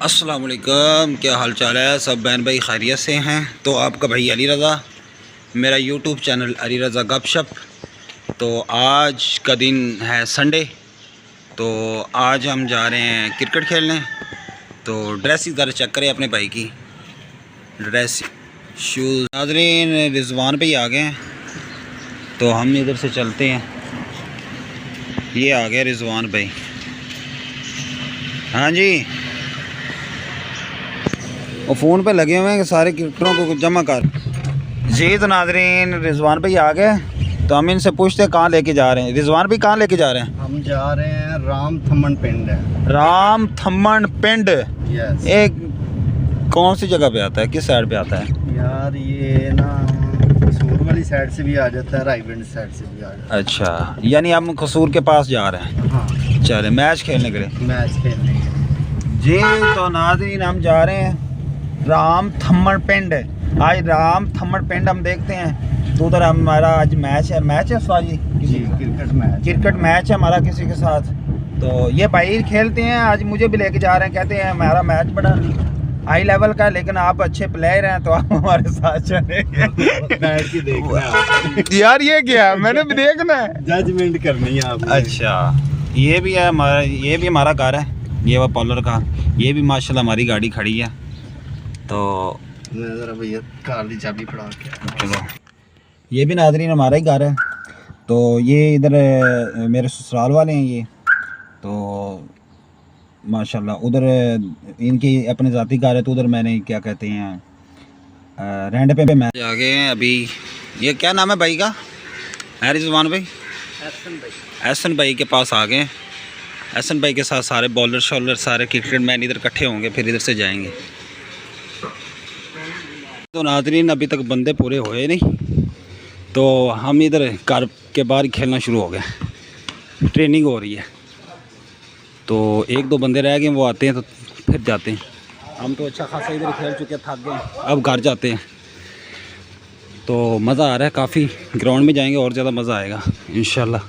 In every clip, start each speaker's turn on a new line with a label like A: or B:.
A: अस्सलाम वालेकुम, क्या हाल चाल है? सब बहन भाई खैरियत से हैं? तो आपका भाई अली रज़ा, मेरा यूट्यूब चैनल अली रज़ा गपशप। तो आज का दिन है संडे, तो आज हम जा रहे हैं क्रिकेट खेलने। तो ड्रेस ज़रा चेक करें अपने भाई की ड्रेस, शूज़। नाज़रीन रिजवान भाई आ गए हैं, तो हम इधर से चलते हैं। ये आ गए रिजवान भाई। हाँ जी, वो फ़ोन पे लगे हुए हैं कि सारे क्रिकेटरों को जमा कर। जी तो नाज़रीन रिजवान भाई आ गए, तो हम इनसे पूछते हैं कहाँ लेके जा रहे हैं। रिजवान भाई कहाँ लेके जा रहे हैं?
B: हम जा रहे हैं राम थम्मन पिंड है।
A: राम थम्मन पिंड।
B: यस।
A: एक कौन सी जगह पे आता है, किस साइड पे आता है?
B: यार ये ना कसूर वाली साइड से भी आ जाता है, रायगंज साइड से भी आ जाता है।
A: अच्छा, यानी हम कसूर के पास जा रहे हैं।
B: हाँ,
A: चले मैच खेलने के लिए।
B: मैच खेलने के
A: जी तो नाज़रीन हम जा रहे हैं राम थम्मन पिंड। आज राम थम्मन पिंड हम देखते हैं, तो उधर हमारा आज मैच है सॉरी
B: जी, क्रिकेट
A: मैच है हमारा किसी के साथ। तो ये भाई खेलते हैं, आज मुझे भी लेके जा रहे हैं। कहते हैं हमारा मैच बड़ा हाई लेवल का है, लेकिन आप अच्छे प्लेयर हैं तो आप हमारे साथ चलेंगे।
B: बैठ के देखना
A: यार ये क्या, मैंने भी देखना है,
B: जजमेंट करनी है आपने।
A: अच्छा ये भी है हमारा, ये भी हमारा कार है, ये वो पॉलर का। ये भी माशाल्लाह हमारी गाड़ी खड़ी है। तो
B: जरा भैया कार की चाबी फड़ा के
A: चलो, ये भी नाज़रीन हमारा ही घर है। तो ये इधर मेरे ससुराल वाले हैं ये, तो माशाल्लाह उधर इनकी अपने ज़ाती घर है, तो उधर मैंने क्या कहते हैं रेंट पे मैच आ गए हैं अभी। ये क्या नाम है भाई का? है रिजवान भाई? एहसन भाई के पास आ गए। एहसन भाई के साथ सारे बॉलर शॉलर सारे क्रिकेट मैन इधर इकट्ठे होंगे, फिर इधर से जाएंगे। तो नाज़रीन अभी तक बंदे पूरे हुए नहीं, तो हम इधर कार के बाहर खेलना शुरू हो गए, ट्रेनिंग हो रही है। तो एक दो बंदे रह गए, वो आते हैं तो फिर जाते हैं। हम तो अच्छा खासा इधर खेल चुके, थक गए, अब घर जाते हैं। तो मज़ा आ रहा है काफ़ी, ग्राउंड में जाएंगे और ज़्यादा मज़ा आएगा इंशाल्लाह।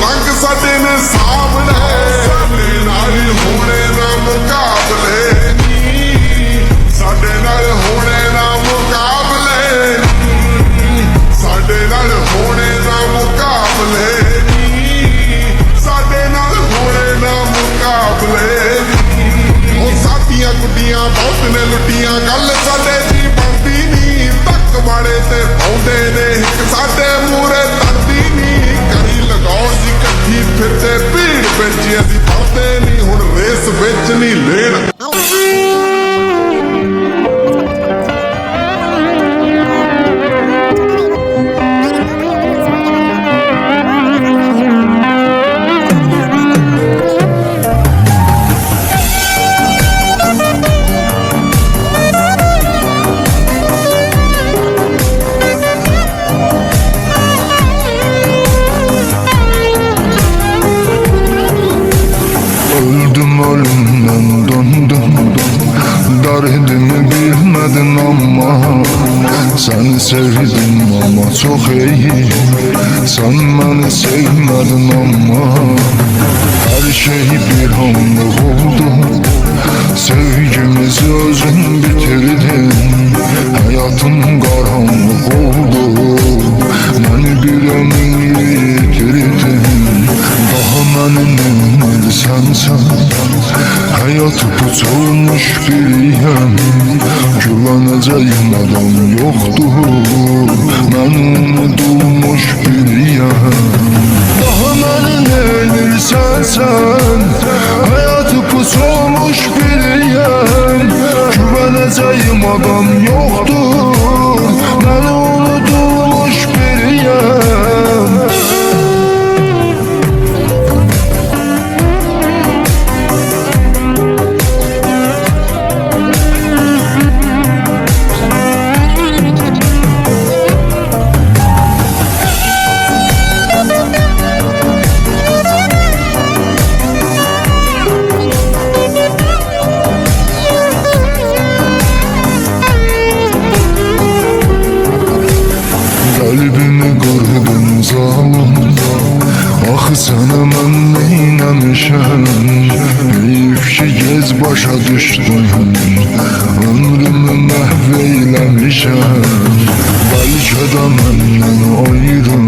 C: रंग साडे ने सामने साडे नाल होने ना मुकाबले नी, साडे नाल होने ना मुकाबले नी, साडे नाल होने ना मुकाबले नी, साडे नाल होने ना मुकाबले नी। ओ साथियां गुड्डियां बहुत ने लुटियां, गल साडे दी बनदी नी, तक बाड़े ते पौंदे ने एक साडे मूरे तरदी नी। लगाउण दी कट्ठी फिरदे भीड़ विच असीं पढ़दे नहीं, हुण रेस विच नहीं लेण।
D: Ölümden döndüm, derdimi bilmedim ama sen sevdin ama çok iyi. Sen beni sevmedin ama her şey bir anlık oldu. Sevgimizi özün bitirdin, hayatım karanlık oldu. Beni bilemeyi yitirdin, daha sensen Hayatı puç olmuş biriyim Güveneceğim adam yoktur Ben unutulmuş biriyim Daha beni neyirsen sen Hayatı puç olmuş biriyim Güveneceğim adam yoktur Ben unutulmuş biriyim Kalbimi kırdın zalim Ah sana ben neylemişim Eyüp ki gez başa düştüm Ömrümü məhveylemişim Belki de benden ayrı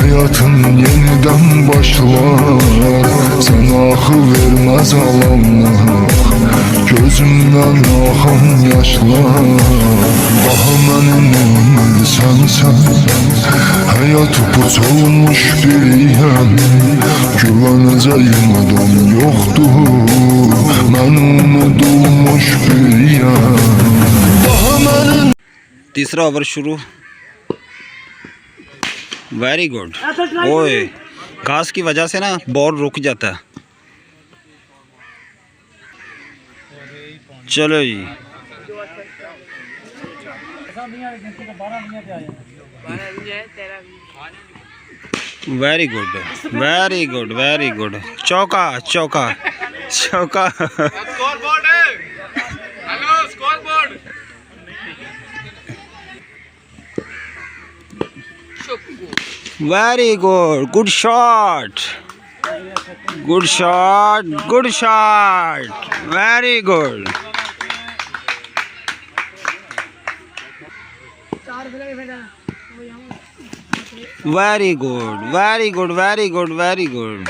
D: Hayatın yeniden başlar Sana akı vermez alanlık Gözümden akan yaşlar Daha benim sensen Hayatı puç olmuş biriyim Güveneceğim adam yoktur Ben unutulmuş biriyim Daha benim
A: तीसरा over शुरू। Very good. ओए घास की वजह से ना ball रुक जाता है। चलो जी very good very good very good. चौका चौका चौका।
E: स्कोरबोर्ड है। Hello scoreboard.
A: Very good good shot good shot good shot very good. Very good very good very good very good.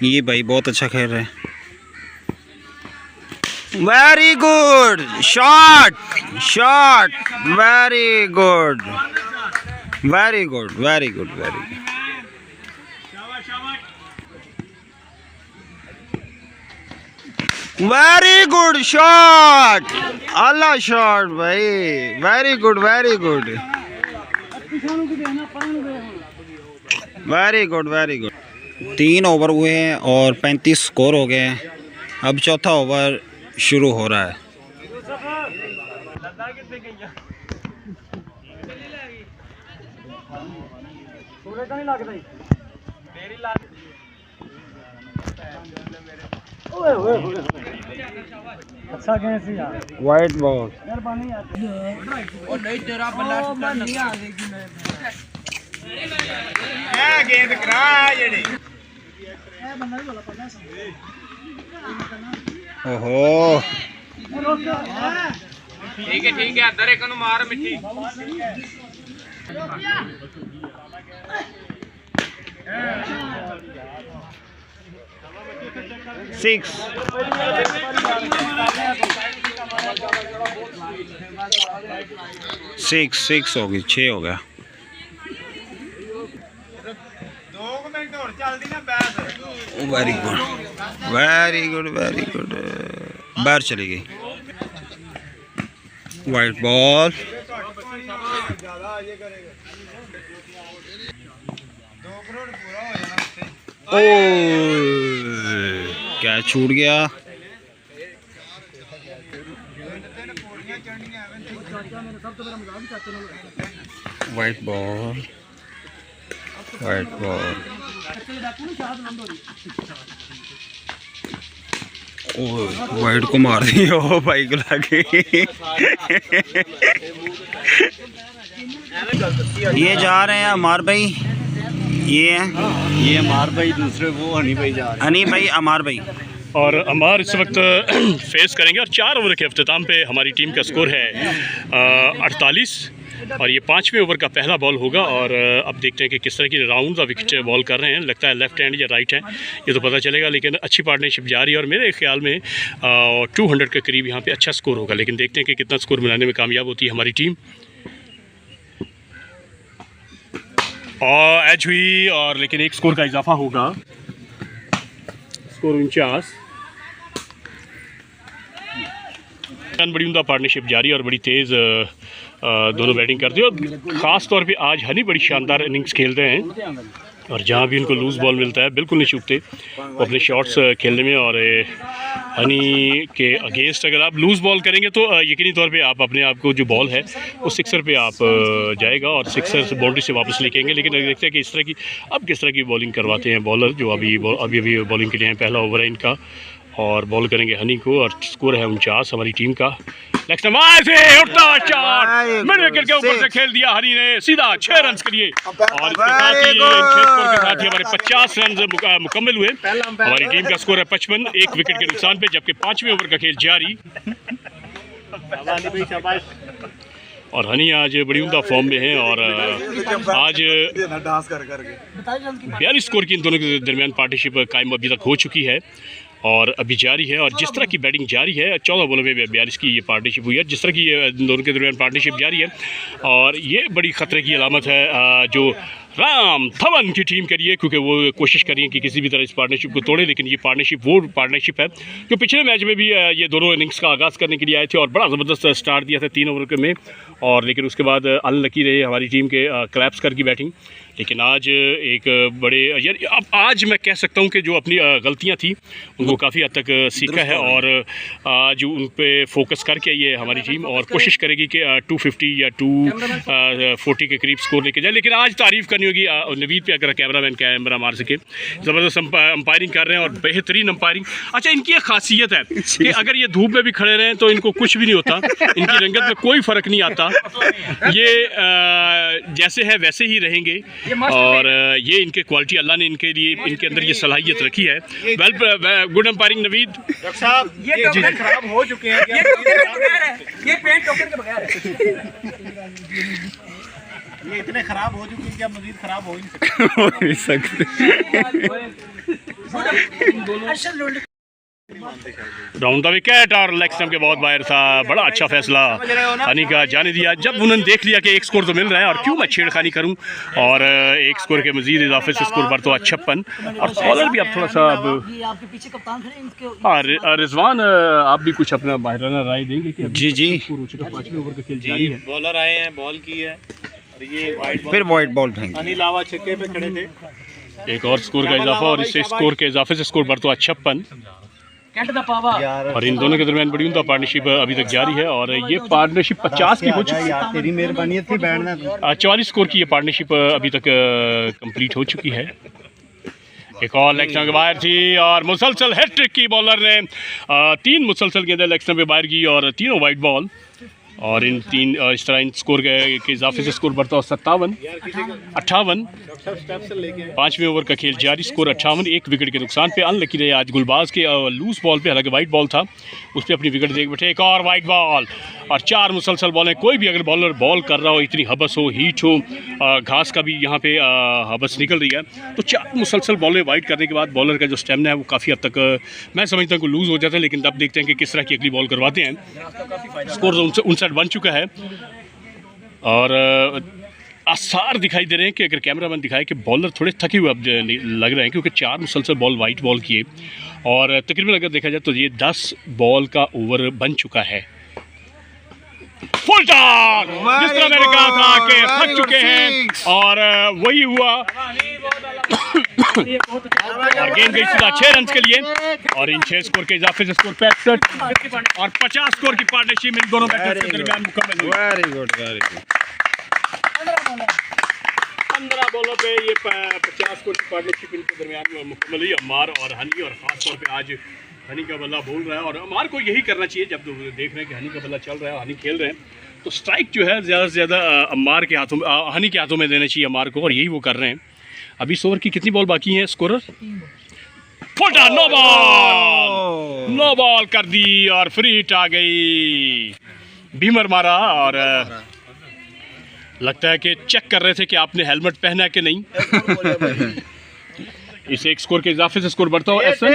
A: ये भाई बहुत अच्छा खेल रहे हैं। Very good shot shot very good very good very good very good. Very good shot Allah shot भाई very good very good very good very good. 3 over हुए हैं और 35 स्कोर हो गए हैं। अब चौथा ओवर शुरू हो रहा है।
B: अच्छा कैसे यार
A: वाइट बॉल
E: गेंद करा जेड़ी
A: ओहो
E: ठीक है अंदर एक नु मार मिठी।
A: 6 6 हो गई 6 हो गया।
E: 2 मिनट और चलदी ना बैस।
A: Very good very good very good. बाहर चली गई वाइट बॉल। ओ क्या छूट गया। White ball white ball. White को मार दी ओ भाई को लगे। ये जा रहे हैं अमार भाई। ये
B: अमार भाई दूसरे वो हनी भाई जा रहे हैं।
A: हनी भाई अमार भाई
F: और अमार इस वक्त फेस करेंगे और 4 ओवर के अख्ताम पे हमारी टीम का स्कोर है 48 और ये 5वें ओवर का पहला बॉल होगा। और अब देखते हैं कि किस तरह की राउंड विकेट बॉल कर रहे हैं। लगता है लेफ्ट हैंड या राइट है, ये तो पता चलेगा, लेकिन अच्छी पार्टनरशिप जारी है और मेरे ख्याल में 200 के करीब यहाँ पे अच्छा स्कोर होगा। लेकिन देखते हैं कि कितना स्कोर बनाने में कामयाब होती है हमारी टीम। और एज हुई, और लेकिन एक स्कोर का इजाफा होगा, स्कोर 49। बड़ी उम्दा पार्टनरशिप जारी और बड़ी तेज़ दोनों बैटिंग करते हैं। और ख़ास तौर पे आज हनी बड़ी शानदार इनिंग्स खेल रहे हैं और जहाँ भी उनको लूज़ बॉल मिलता है बिल्कुल नहीं चूकते वो अपने शॉट्स खेलने में। और हनी के अगेंस्ट अगर आप लूज़ बॉल करेंगे तो यकीनी तौर पे आप अपने आप को जो बॉल है वो सिक्सर पे आप जाएगा और सिक्सर से बाउंड्री से वापस लेके आएंगे। लेकिन देखते हैं कि इस तरह की अब किस तरह की बॉलिंग करवाते हैं बॉलर जो अभी बॉलिंग के लिए हैं। पहला ओवर है इनका और बॉल करेंगे हनी को और स्कोर है 49 हमारी टीम का। से उठता शॉट मिड विकेट के ऊपर से खेल दिया हनी ने सीधा 6 रन के लिए। और इसके साथ ही इन 6 स्कोर के साथ ही हमारे 50 रन मुकम्मल हुए। हमारी टीम का स्कोर है 55, 1 विकेट के नुकसान पे, जबकि 5वें ओवर का खेल जारी। और हनी आज बड़ी उम्दा फॉर्म में है और आज 42 स्कोर की इन दोनों के दरमियान पार्टनरशिप कायम अभी तक हो चुकी है और अभी जारी है। और जिस तरह की बैटिंग जारी है 14 बॉलों में 42 की ये पार्टनरशिप हुई है। जिस तरह की ये दोनों के दरमियान पार्टनरशिप जारी है और ये बड़ी ख़तरे की अलामत है जो राम धवन की टीम के लिए, क्योंकि वो कोशिश कर रही है कि किसी भी तरह इस पार्टनरशिप को तोड़े। लेकिन ये पार्टनरशिप वो पार्टनरशिप है जो पिछले मैच में भी ये दोनों इनिंग्स का आगाज़ करने के लिए आए थे और बड़ा ज़बरदस्त स्टार्ट दिया था 3 ओवर में। और लेकिन उसके बाद अनलकी रहे हमारी टीम के क्लैप्सकर की बैटिंग। लेकिन आज एक बड़े यार अब आज मैं कह सकता हूं कि जो अपनी गलतियां थी उनको काफ़ी हद तक सीखा है और आज उन पे फोकस करके ये हमारी टीम और कोशिश करेगी कि 250 या 240 के करीब स्कोर लेके जाए। लेकिन आज तारीफ़ करनी होगी नवीद पे, अगर कैमरा मार सके। ज़बरदस्त अंपायरिंग कर रहे हैं और बेहतरीन अंपायरिंग। अच्छा, इनकी एक खासियत है कि अगर ये धूप में भी खड़े रहें तो इनको कुछ भी नहीं होता, इनकी रंगत में कोई फ़र्क नहीं आता, ये जैसे है वैसे ही रहेंगे। और ये इनके क्वालिटी अल्लाह ने इनके लिए इनके अंदर ये सलाहियत रखी है। Good umpiring Naveed.
E: डॉक्टर साहब ये टोकन खराब हो चुके हैं, ये पेंट टोकन के बगैर ये इतने खराब हो चुके हैं कि अब मजीद खराब हो ही नहीं सकते।
F: राउंड द विकेट और लेग स्टंप के बहुत बाहर था। बड़ा अच्छा फैसला हनी का जाने दिया जब उन्होंने देख लिया कि एक स्कोर तो मिल रहा है और क्यों मैं छेड़खानी करूं। और एक स्कोर के मजीद इजाफे से स्कोर बढ़ तो 56 और बॉलर भी अब थोड़ा सा अब रिजवान आप भी कुछ अपना बाहराना राय देंगे कि
A: जी
F: 5वें ओवर का खेल जारी है।
E: बॉलर आए हैं, बॉल की है और ये
A: फिर वाइट बॉल फेंक
E: अनिल लावा छक्के पे खड़े थे।
F: एक और स्कोर का इजाफा और इससे स्कोर के इजाफे से स्कोर बढ़ तो 56 और इन दोनों के दरमियान बड़ी उम्दा पार्टनरशिप अभी तक जारी है। और ये पार्टनरशिप 50 की हो चुकी है।
B: तेरी मेहरबानी थी बैठना।
F: 44 स्कोर की ये पार्टनरशिप अभी तक कंप्लीट हो चुकी है। एक और लेग स्टंप बाहर थी और मुसलसल हैट्रिक की बॉलर ने 3 मुसलसल गेंदें लेग स्टंप पे बाहर की और तीनों वाइट बॉल। और इन 3 इस तरह इन स्कोर के इजाफे से स्कोर बढ़ता है 57-58। 5वें ओवर का खेल जारी, स्कोर 58, 1 विकेट के नुकसान पे। अनलकी रहे आज गुलबाज के लूज बॉल पे, हालांकि वाइट बॉल था उस पर अपनी विकेट देख बैठे। एक और वाइट बॉल और 4 मुसलसल बॉलें। कोई भी अगर बॉलर बॉल कर रहा हो, इतनी हबस हो, हीट हो, घास का भी यहाँ पे हबस निकल रही है, तो 4 मुसलसल बॉलें वाइट करने के बाद बॉलर का जो स्टेमिना है वो काफ़ी हद तक मैं समझता हूँ कि लूज़ हो जाता है। लेकिन अब देखते हैं कि किस तरह की अगली बॉल करवाते हैं। स्कोर 59 बन चुका है और आसार दिखाई दे रहे हैं कि अगर कैमरामैन दिखाए कि बॉलर थोड़े थके हुए अब लग रहे हैं, क्योंकि 4 मुसलसल बॉल वाइट बॉल किए और तकरीबन अगर देखा जाए तो ये 10 बॉल का ओवर बन चुका है। फुल टॉस, जिस तरह मैंने कहा था कि थक चुके हैं और वही हुआ। और गेंद गई सीधा 6 रन के लिए और इन 6 स्कोर के इजाफे से स्कोर 65 और 50 स्कोर की पार्टनरशिप इन दोनों बैटर्स के दरमियान मुकम्मल हुई।
A: वेरी गुड
F: 15 बॉलों पे ये 50 स्कोर की पार्टनरशिप इनके दरमियान मुकम्मल हुई। अम्मार और हनी, और ख़ास तौर पे आज हनी का बल्ला बोल रहा है और अम्मार को यही करना चाहिए। जब देख रहे हैं कि हनी का बल्ला चल रहा है, हनी खेल रहे हैं, तो स्ट्राइक जो है ज़्यादा से ज़्यादा अम्मार के हाथों में, हनी के हाथों में देना चाहिए अम्मार को, और यही वो कर रहे हैं। अभी इस ओवर की कितनी बॉल बाकी हैं स्कोरर? फुटा, नो बॉल कर दी और फ्री हिट आ गई। बीमर मारा और लगता है कि चेक कर रहे थे कि आपने हेलमेट पहना है कि नहीं। इस एक स्कोर के इजाफे से स्कोर बढ़ता हो। एहसन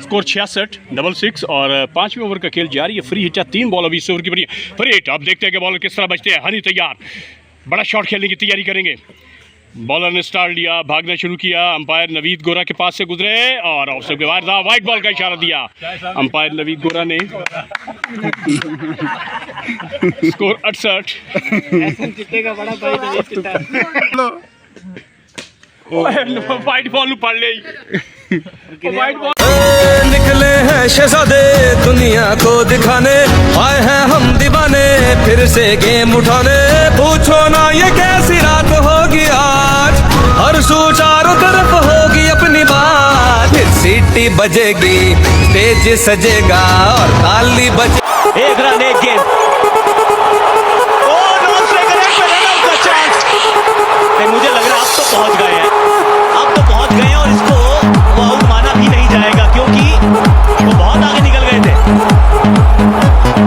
F: स्कोर 66 66 और 5वें ओवर का खेल जारी है। फ्री हिट 3 बॉल अभी 20 ओवर की बनी है। फ्री हिट अब देखते हैं कि बॉलर किस तरह बचते हैं। हनी तैयार, बड़ा शॉट खेलने की तैयारी करेंगे। बॉलर ने स्टार्ट लिया, भागना शुरू किया। अंपायर नवीद गोरा के पास से गुजरे और ऑफ के बाद वाइट बॉल का इशारा दिया अंपायर नवीद गोरा ने। स्कोर 68। वाइट बॉल पड़ ले।
G: निकले हैं शहजादे दुनिया को दिखाने, आए हैं हम दीवाने फिर से गेम उठाने। पूछो ना ये कैसी रात होगी आज, हर सू चारों तरफ होगी अपनी बात। फिर सीटी बजेगी, स्टेज सजेगा और ताली बजे। एक रन एक गेंद, मुझे लग रहा है आप तो पहुंच गए हैं, आप तो पहुंच गए हैं और इसको वो आउट माना भी नहीं जाएगा क्योंकि वो बहुत आगे निकल गए थे।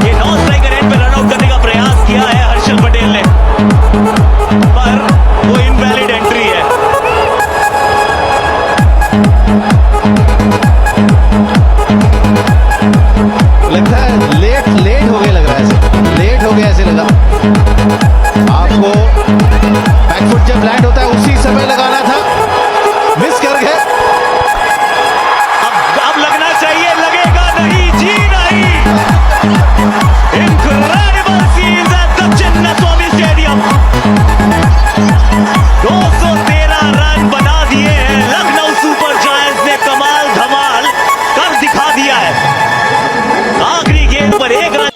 G: ये 9 स्ट्राइक रेट पे रन आउट करने का प्रयास किया है हर्षल पटेल ने, पर वो इनवैलिड एंट्री है।
B: लगता है लेट हो गया, लग रहा है ऐसे लेट हो गया, ऐसे लगा आपको। बैकफुट जब लैंड होता है उसी समय लगाना था, मिस कर गए।
G: अब लगना चाहिए, लगेगा नहीं जी नहीं। Incredible scenes at the Chinnaswamy stadium. 213 run बना दिए हैं लखनऊ सुपर जायंट्स ने, कमाल धमाल कर दिखा दिया है। आखिरी गेंद पर 1 run.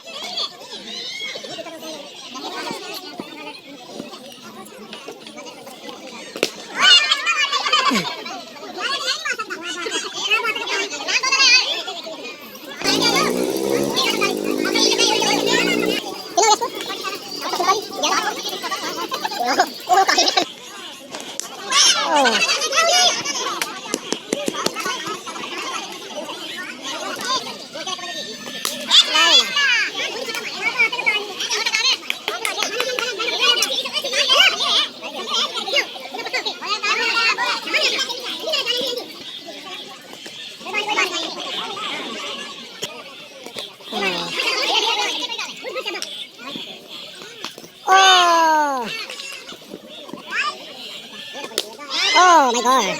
H: Oh my god.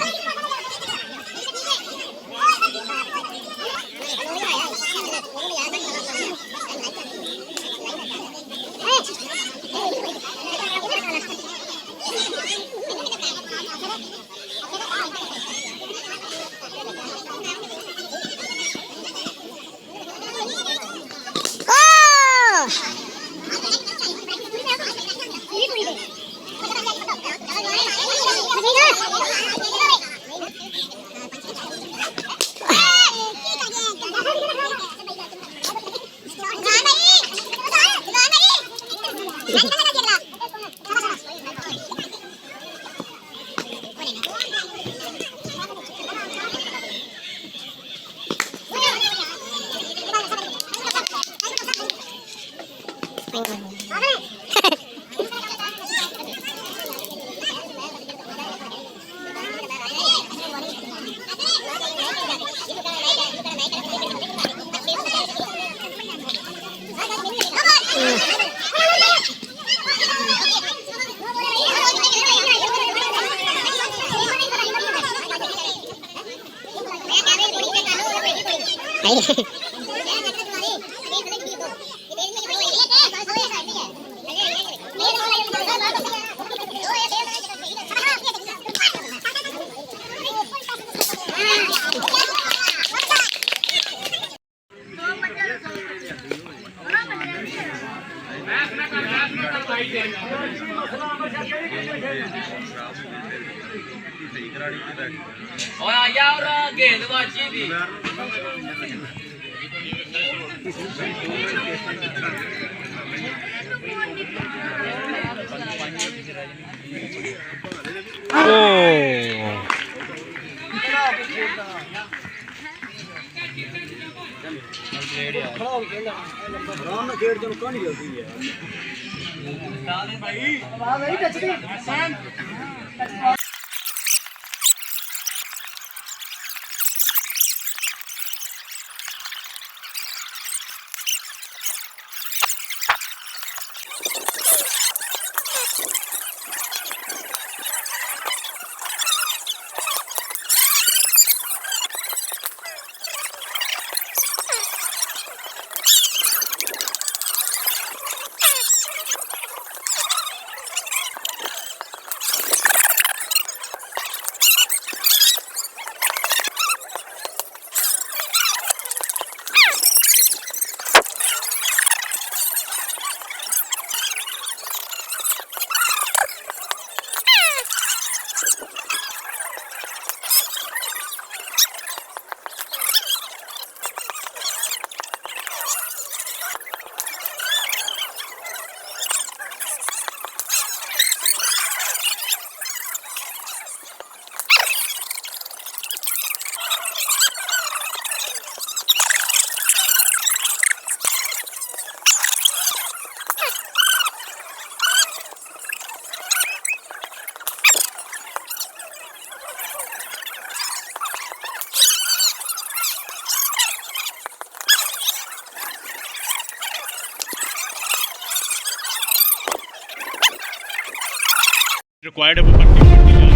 F: Required है वो बढ़ती जा रही है।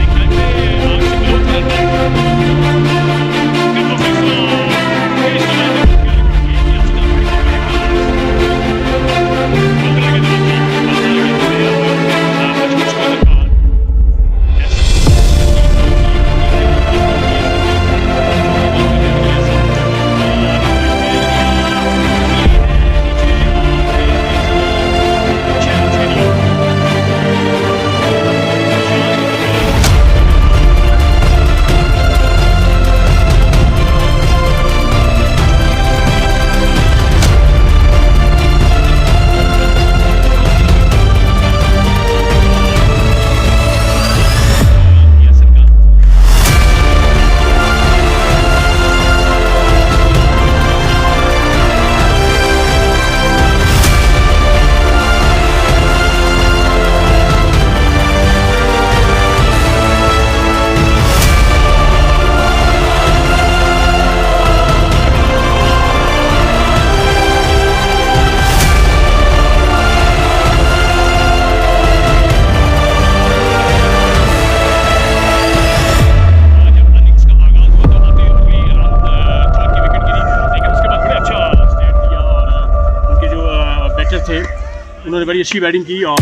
F: एक टाइम पे 8 से किलोमीटर थे, उन्होंने बड़ी अच्छी बैटिंग की और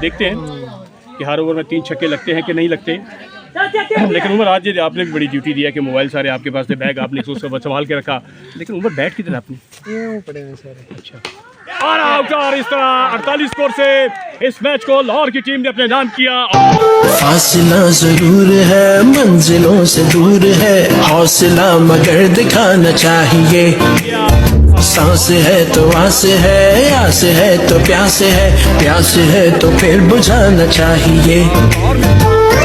F: देखते हैं कि हर ओवर में 3 छक्के लगते हैं कि नहीं लगते। लेकिन उमर आज ये आपने भी बड़ी ड्यूटी दिया कि मोबाइल सारे आपके पास थे, बैग आपने उसको संभाल के रखा, लेकिन उमर बैट किधर आपने? अच्छा, और आउटडोर इस तरह 48 स्कोर से इस मैच को लाहौर की टीम ने अपने नाम किया।
H: फासला जरूर है, मंजिलों से दूर है, हौसला मगर दिखाना चाहिए। सांस है तो आस है तो प्यास है तो फिर बुझाना चाहिए।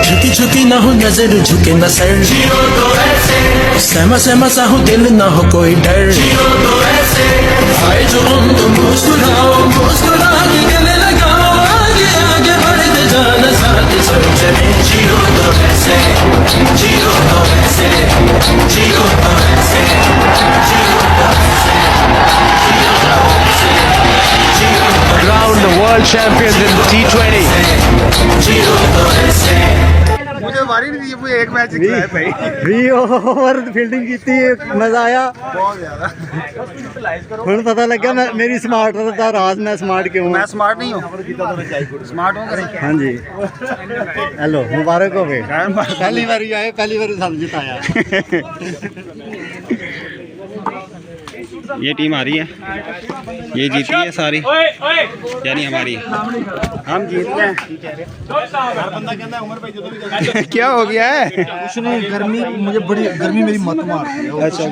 H: झुकी झुकी ना हो नजर, झुके न सर, सहमा सहमा सा हो दिल, ना हो कोई डर। आए जो तुम मुस्कुराओ, मुस्कुरा के गले लगाओ, आगे आगे बढ़ते जाना, साथ सब चले। जियो तो ऐसे, जियो तो ऐसे, जियो तो ऐसे, जियो तो ऐसे,
B: Round the world champions in T20.
E: मुझे बारी नहीं दी, मुझे एक मैच खिलाया भाई।
I: 20 ओवर फील्डिंग की थी, मजा आया
E: बहुत ज्यादा।
I: फिर पता लगा मैं मेरी स्मार्ट था, राज मैं स्मार्ट क्यों हूँ।
E: मैं स्मार्ट नहीं हूँ, स्मार्ट हूँ।
I: हाँ जी, हेलो, मुबारक हो गए। पहली बार आए, पहली बार सब जिताया।
A: ये टीम आ रही है, ये जीती है सारी, यानी हमारी,
E: हम जीत गए। क्या हो गया है?
I: कुछ नहीं, गर्मी मुझे बड़ी गर्मी मेरी मत मार।
E: अच्छा,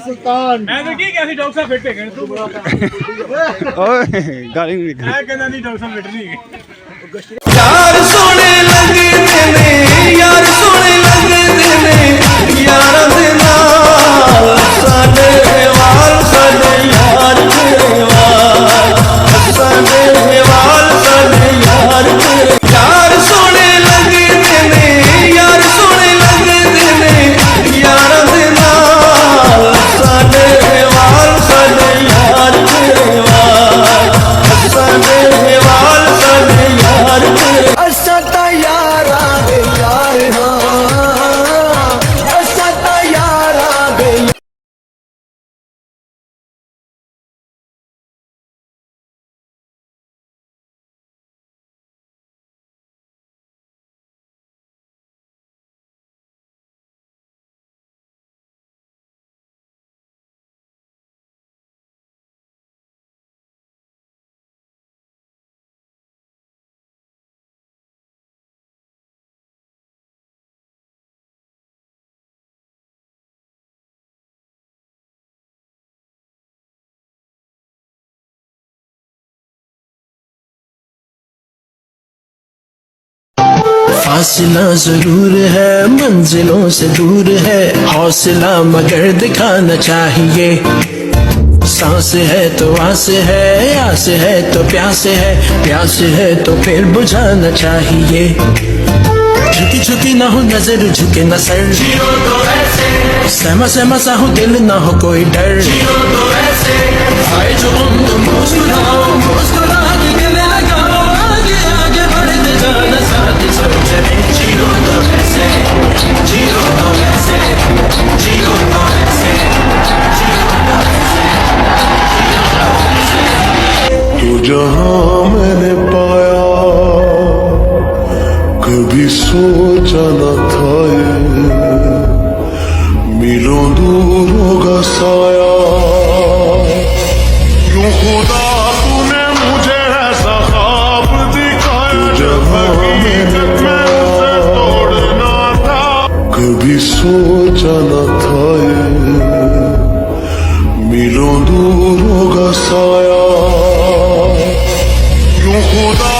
I: सुल्तान
F: कैसी डॉक्टर साहब फिट है तू?
E: गाली
F: कहना नहीं डॉक्टर साहब फिट नहीं।
G: यार सोने लगे ने, यार सोने लगे ने, यार दे नाल साडे वाल, साडे यार दे वाल, साडे वाल, साडे यार दे। यार सोने लगे ने, यार सोने लगे ने, यार दे नाल साडे वाल, साडे यार दे वाल, साडे वाल, साडे यार दे। असा ता यार आ गए यार, हाँ असा ता यार आ गए। फासला जरूर है, मंजिलों से दूर है, हौसला मगर दिखाना चाहिए। सांस है तो आस है तो प्यास है तो फिर बुझाना चाहिए। झुकी झुकी ना हो नजर, झुके न सर, सहमा सहमा सा हो दिल, ना हो कोई डर। आए जो तुम मुस्कुराओ, मुस्कुरा के गले लगाओ, आगे आगे बढ़ते जाना, साथ सब चले। जियो तो ऐसे, जियो तो ऐसे, जियो तो ऐसे, जियो तो ऐसे, जियो तो ऐसे।
D: तो जहां मैंने पाया, कभी सोचा न था ये मीलों दूर होगा साया। यूं खुदा तूने मुझे ऐसा ख्वाब दिखाया, जब हकीकत में उसे तोड़ना था। कभी सोचा न था ये मीलों दूर होगा साया। यूं खुदा